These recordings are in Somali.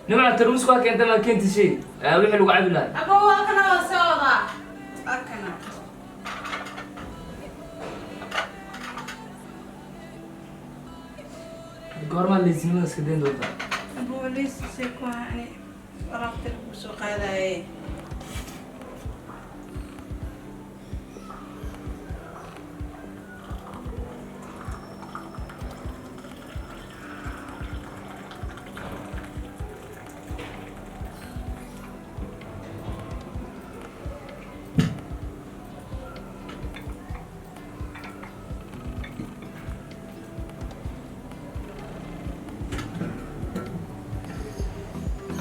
نمع ترمس كواك أنت ما كنت شيء روح له قاعد لا أبو أكنا وسودا أكنا قارما اللي زين سكدين دوتا أبو ليس سيكون يعني رحت السوق هذا إيه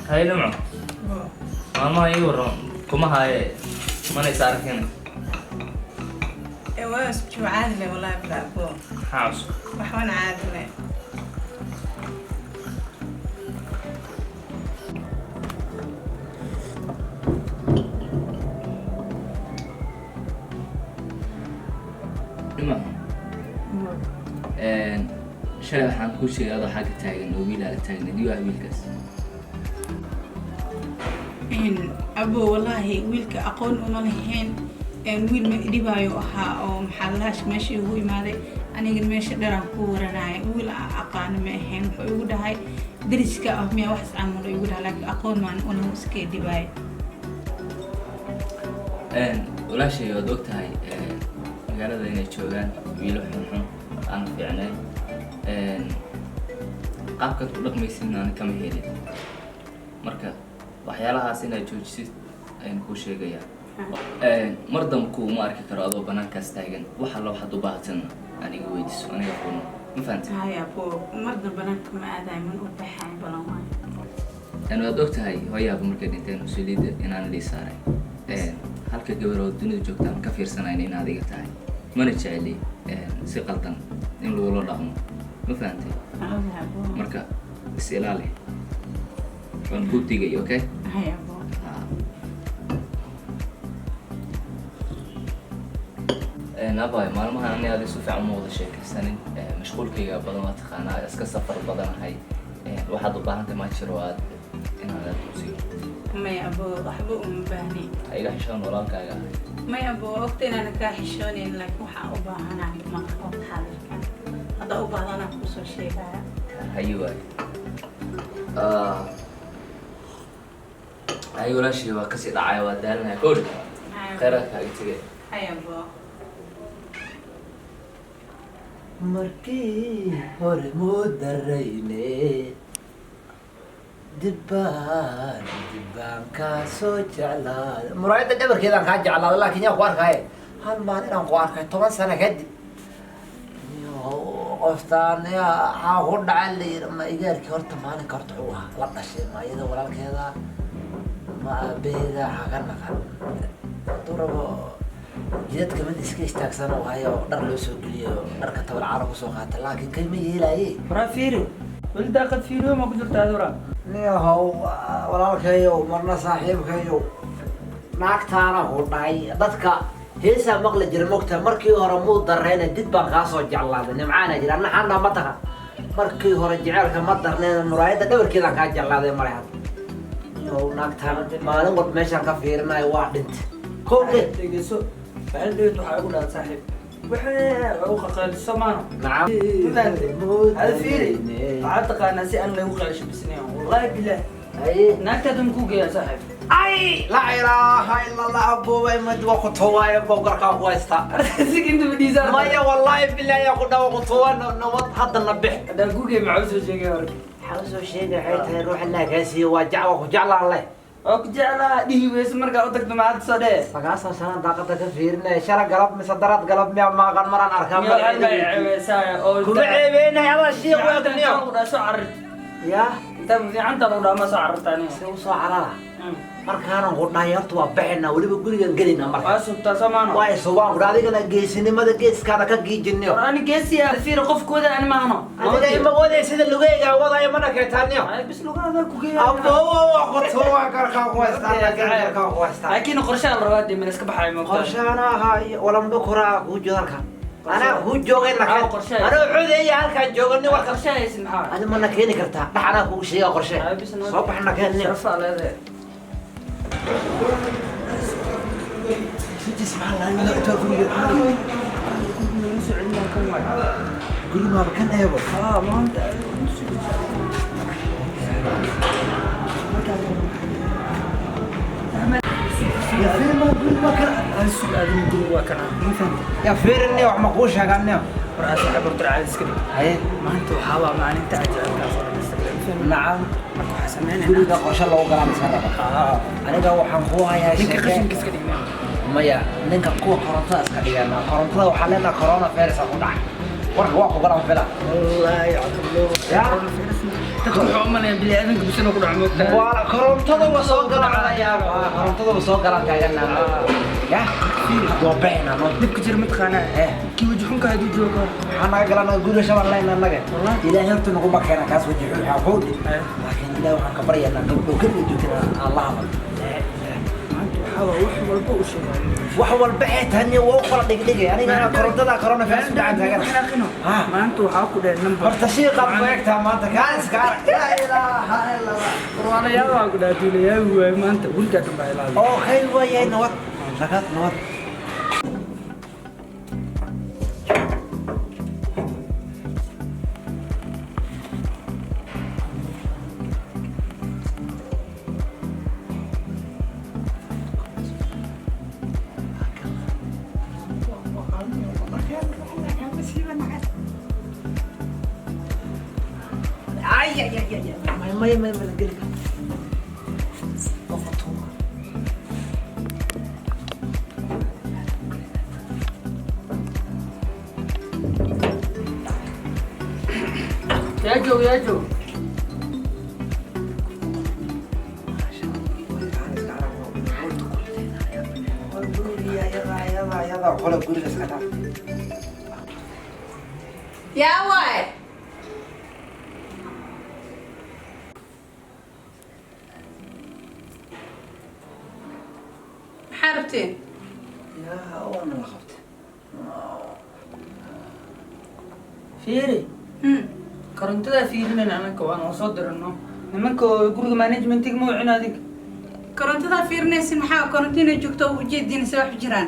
هاي نمع ما يورون كم هاي ما نيسار هنا إيه شو عادلة والله بلا أبو حاس وحوان عادلة نمع شرح عن كل شيء هذا حاجة تاجن وبيلا على تاجن دي واحد بالكاس إن أبو والله ويلك أقول أنا الحين إن ويل ما إديبايو أها أو محلاش ماشي هو ماذا أنا قل ماشي درا كورنا ويل أقان ما هين فيقول هاي درس كأهمية وحس عمره يقول لك أقول ما أنا مسكين ديباي ولا شيء ودكت هاي قالوا ذي نشوفان ويلو حن أنا في عناي قابك تقول لك ميسين أنا كم هيلي مركب waxyaalahaas inaad joojisid ayaan kuu sheegayaa mardamku ma arki karo adoo banaankaas taagan waxa loo xad u baahatana aniga weydiiso aniga kuno ma fahantin هاي أبو مرضى بنات ما أدعي من أبحان بلا ما waad ogtahay hooyaaba markay dhinteen mas-uuliyadda inaan lii saaray halka gabarood dunida joogtaan ka fiirsanayn in adiga tahay mana jeceli si qaldan in lagula dhaqmo ma fahantay marka is ilaali waan kuu digay okay هاي أبو نباي مالما أنا هذا سوف عمو هذا الشيء كسنين مشغول كي بدل ما تخانا اسك سفر بدل هاي الواحد ضباه أنت ما تشروات إن هذا توصيل ما يا أبو أحبه مباني هاي راح شلون وراك هاي ما يا أبو وقتنا أنا كاحشوني لك وحا أبا أنا ما أخذ حالي كان هذا أبا أنا خصوص شيء هاي هاي ولا شيء وكسي دعاء ودارنا كل خيرك هاي تيجي هاي أبو markii hore moo darayne dibbaan kaa soo jeclaada muraayadda dhabarkeedaan kaa jeclaada laakiin yaa ku arkaaye hal maalin aan ku arkay 10 sano kadib qoftaan yaa ku dhaca la yidhi ma igaarkii horta maalinka horta wuxuu ahaa la dhashay ma iyada walaalkeeda ma aabeeda haga naqan durabo jidadka mid iska istaagsan oo hayo dhar loo soo geliyo dharka tabal caaro ku soo qaata laakiin kayma yeelaaye rafiri walda qad fiiro ma ku jirta adura niyahow walaalkayow marna saaxiibkayow naagtaana ku dhacay dadka heesaa maqli jira mogta markii hore muu darreena dib baan kaa soo jeclaaday nimcaana jira naxana ma taha markii hore jaceelka ma darneena muraayadda dhabarkeedaan kaa jeclaaday male hadda niyahow naagtaana maalin walba meeshaan ka fiirinayo waa dhintay kowdhe degeso فعندي تحاول على صاحب وحنا وقال سمانه نعم هذا فيري عاتق انا سي انا وقال شي بسنين والله بالله اي نكتم كوكي يا صاحب اي لا اله الا الله ابو ما دوقت هو يا بوقرك كويستا سكنت بديزا ما يا والله بالله يا قد دوقت هو نوض حد نبح هذا كوكي معوز شيء حوزو شيء حيت روح الله كاسي وجع وجعل الله وكجعل دي ويس مرقا ودك ما تصدق فقاصه سنه داقه كفيرنا شرق قلب مصدرات قلب ما قد مران اركان كل عيبين هذا الشيء ويا سعرت يا انت انت لو ما سعرتني سو سعرها markaan qodnaa yartu waa baxna waliba gurigan galina markaa waa subta samaano waa subaan adigana geesinimada geeskaada ka giijinniyo ani geesiya fiir qofkooda aan maahno adiga ima waday sida lugayga wadaayo mana keetaaniyo ay bis lugaada ku geeyo abo waa qoto waa karka ku haystaa laakiin qorshaha la rabaa min iska baxay ma qorshaana hay walan bukra ku jirka أنا هو جوجين مكان أنا عودي هالك جوجني ورك قرشة يسمع حال أنا ما نكيني كرتها أنا هو شيء قرشة صبح نكيني شرف على هذا تسمع الله أنا تقول عندنا كم واحد قول ما بكن أيوة ما أنت يا فير ما قول ما كان السؤال هذا يقول واكنا ما فهمت يا فير إني وحمقوش هقني رأس عبرت العالس كده هاي ما أنت وحاوا ما أنت عجل نعم marka waxa sameynayna guriga qorshe lagu galaa masarada aniga waxaan ku hayaa ninka sheekay qashinka iska dhigna maya ninka kuwa korontada iska dhigana korontada waxaa leenahay corona virus ku dhacay warka waa ku galan fila wallahi aqlo ya dadku wuxuu umalaya bili aadanka bisana ku dhaco moogtaa waa korontada waa soo galanaya korontada waa soo galan taagana ya doobeyna no dibka jir matqaana kii wajhunka haduu joogo anaga galana guriga shabeellayna anaga ilaahay horta nagu makeena kaas wajihu waxa qoodi laakiin ilaahay waxaan ka baryaynaa gabdho ka dhigina allah wax walba ay tahay waa kala dhigdhigay aniga korontada corona virus dhacan taagan maanta waxa ku dheer number horta shii qabbeegta maanta kaan iska la ilaaha illa allah quraan yaa waa ku dhaatulaya way maanta guriga dhanba ilaali oo khayr way nabad zakat nabad ما لقيلك يا جو يا واي حاربتين يا وانا لخبت فيري korontada fiirinayna anaka waan oo soo dirano nimanka guriga managementga ma wicin adig korontada fiirinaysin maxaa korontina joogto u jeedinaysa wax jiraan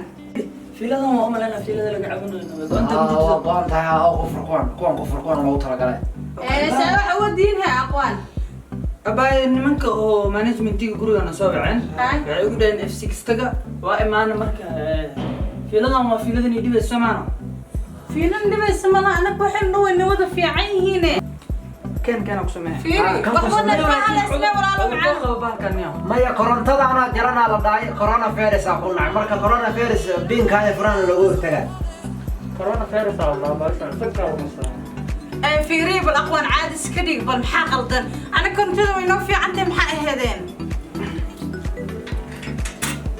fiiladan waa umalena fiilada laga cabanayo doonta waa baantahay oo qofurqoon loogu talagalay saa waxa wadiinha aqwaan abaay nimanka oo managementga gurigana soo wicin waxay ugu dhaheen F6 taga waa imaana marka fiiladan waa fiiladan idhibayso maana fiilan dhibaysa malaha anaga waxay dhawayna wada fiican yihiin كان أقسمه. فيري. بقولنا على اسمه ولا معنا. ما يا كورونا أنا جرنا على داي كورونا فيروس أقول نعم مركز كورونا فيروس بين كاي فران الأول تجا. كورونا فيروس الله بس فكرة ومصر. فيري بالأقوان عاد سكدي بالمحا غلطان. أنا كنت إنه في عندي محا هذين.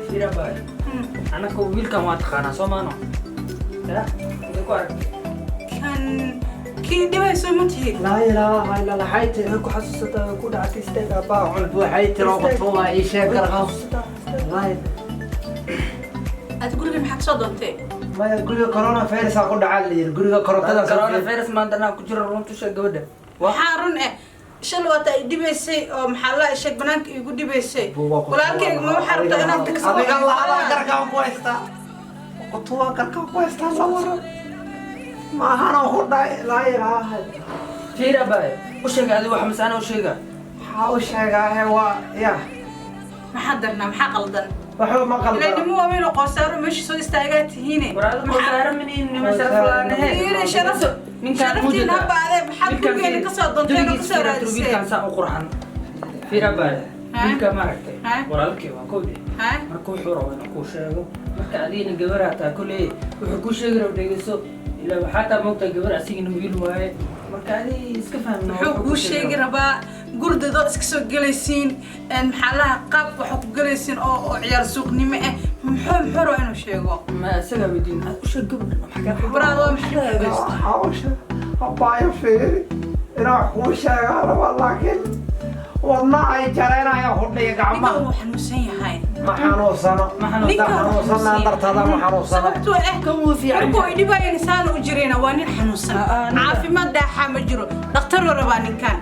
فيري باي. أنا كويل كم وقت خانة سمانو. لا. كان كي دبي سمتي لا إله إلا الله حياتي أنا كحسست كود عتيستك أبا عند وحياتي رابط هو أي شيء كرهه لا أتقول لي محك صدمتي ما يقول كورونا فيروس أقول على يقول كورونا فيروس ما عندنا كجرا رون تشا جودة وحارون شلو أتا دبي سي أو محلا إيش بنانك يقول دبي سي ولكن ما حرت أنا تكسب أبي الله على كركام كويستا قطوة كركام كويستا صورة ما أنا أقول لا إله فيرا باي وش قاعد واحد مسأنا وش قاعد وش هو يا ما حضرنا محا غلطان وحو ما قلب لأن مو أمين وقصار مش سو استعجلت هنا وراد قصار منين ما شرف لنا هي شرف من كان شرفتي نبى عليه محل كل اللي كسر ضدين وكسر هذا كان ساق قرحان فيرا باي من كان معك ورادك وكودي مركو حورة وين أكو شيء مرك عدين الجبرة تاكله وحكو شيء وديسو إلا حتى موت الجبرة سين ويل واي مرك عدي إسكفهم حكو شيء ربا قرد ذا إسكسو جلسين إن محلها قاب وحكو جلسين أو عيار سوق نماء محور حرو إنه شيء ما سجى بدين وش الجبرة محكي برادو محكي حوش أبايا فيري أنا حوش يا رب لكن والله أي جرينا يا خدي ninka قعمة wuu xanuunsan yahay ما حنوصنا درت هذا ما حنوصنا sababtoo ah kan wuu fiican markuu idhibayo insaan u jirayna waa nin xanuunsan caafimaad daaxa ma jiro dhakhtar la rabaa ninkan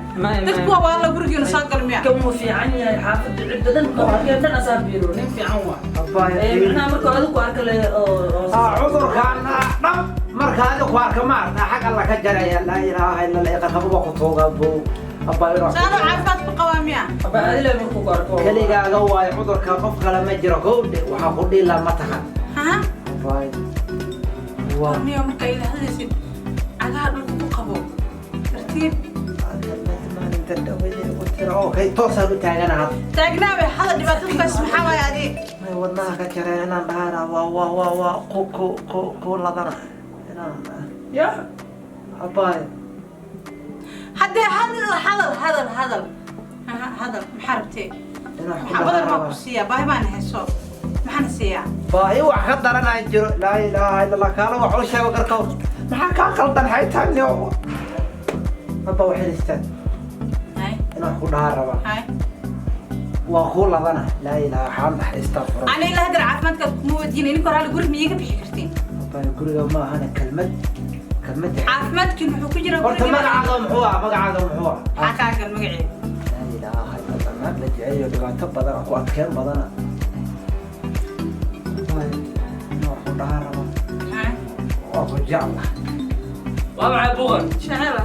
dadku waa la gurigeena soo galmiya kan wuu fiican yahay xaafadda ciddadan qorkeedan asaabiro nin fiican waa macnaha marka adigu arka le عذر كان دم marka adigu arka ma arka xaq alla ka jaraya la ilaaha illa allah qaqabo ku tooga buu abaayro saano caafimaad ku qawaamiya aba adile markuu arko kaligaaga waay cudurka qof kale ma jiro gowdhe waxa ku dhila ma tahan ha waay waa niyo marka ilaahdaysid agaa dhulku ku qabo tartiib okay toosan u taaganaha taagnaabe hada dhibaatadaas maxaa waay adii ay wadnaha ka jareen inaan dhaara waa ku ladana inaan ya abaay haddee hadal maxaa rabtee maxaa badan maa ku siiyaa baahi baan hayso maxaana siiyaa baahi wax ka daranaa jiro laa ilaaha illa allah kaala wax u sheego garkow maxaa kaa qaldan haytaanyo abba waxay istaan inaan ku dhaha raba waa ku ladana laa ilaaha waxaan dhahay istaafuro ani ilaa hadar caafimaadkaad kuma wadiina ninka hore hal guri miyiga bixi kartiin abbaay guriga ma ahana kelmad caafimaadkiin wuxuu ku jiraa horta magacaaga muxuu ah maxaa kaagan magaceeda laa ilaaha illa allah naag la jeceeyo dhibaato badan ku adkeen badana abbaay inaan ku dhaha raba waa ku jecla waa maxay buuqan shacela